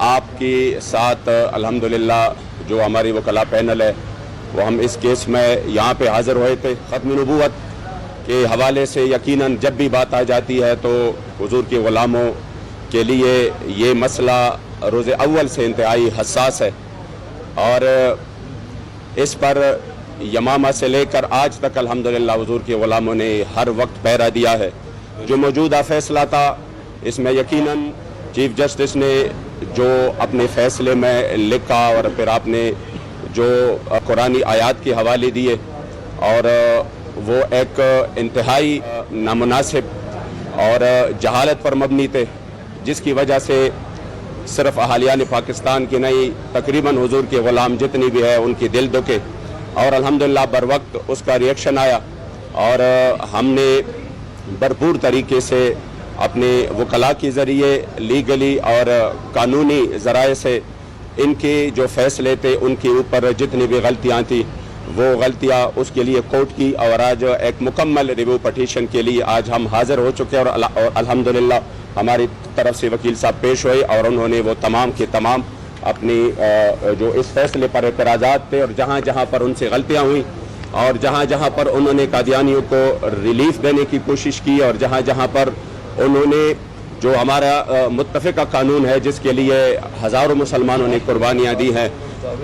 آپ کے ساتھ الحمدللہ جو ہماری وکلا پینل ہے وہ ہم اس کیس میں یہاں پہ حاضر ہوئے تھے۔ ختم نبوت کے حوالے سے یقیناً جب بھی بات آ جاتی ہے تو حضور کے غلاموں کے لیے یہ مسئلہ روز اول سے انتہائی حساس ہے، اور اس پر یمامہ سے لے کر آج تک الحمدللہ حضور کے غلاموں نے ہر وقت پہرا دیا ہے۔ جو موجودہ فیصلہ تھا اس میں یقیناً چیف جسٹس نے جو اپنے فیصلے میں لکھا اور پھر آپ نے جو قرآنی آیات کے حوالے دیے، اور وہ ایک انتہائی نامناسب اور جہالت پر مبنی تھے، جس کی وجہ سے صرف اہالیان پاکستان کی نہیں تقریباً حضور کے غلام جتنی بھی ہے ان کی دل دکے، اور الحمدللہ بر وقت اس کا ریئیکشن آیا، اور ہم نے بھرپور طریقے سے اپنے وکلاء کے ذریعے لیگلی اور قانونی ذرائع سے ان کے جو فیصلے تھے ان کے اوپر جتنی بھی غلطیاں تھیں وہ غلطیاں اس کے لیے کوٹ کی، اور آج ایک مکمل ریویو پٹیشن کے لیے آج ہم حاضر ہو چکے ہیں، اور الحمدللہ ہماری طرف سے وکیل صاحب پیش ہوئے اور انہوں نے وہ تمام کے تمام اپنی جو اس فیصلے پر اعتراضات تھے اور جہاں جہاں پر ان سے غلطیاں ہوئیں اور جہاں جہاں پر انہوں نے قادیانیوں کو ریلیف دینے کی کوشش کی اور جہاں جہاں پر انہوں نے جو ہمارا متفقہ قانون ہے جس کے لیے ہزاروں مسلمانوں نے قربانیاں دی ہیں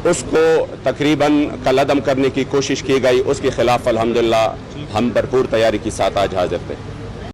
اس کو تقریباً کالعدم کرنے کی کوشش کی گئی، اس کے خلاف الحمدللہ ہم بھرپور تیاری کے ساتھ آج حاضر تھے۔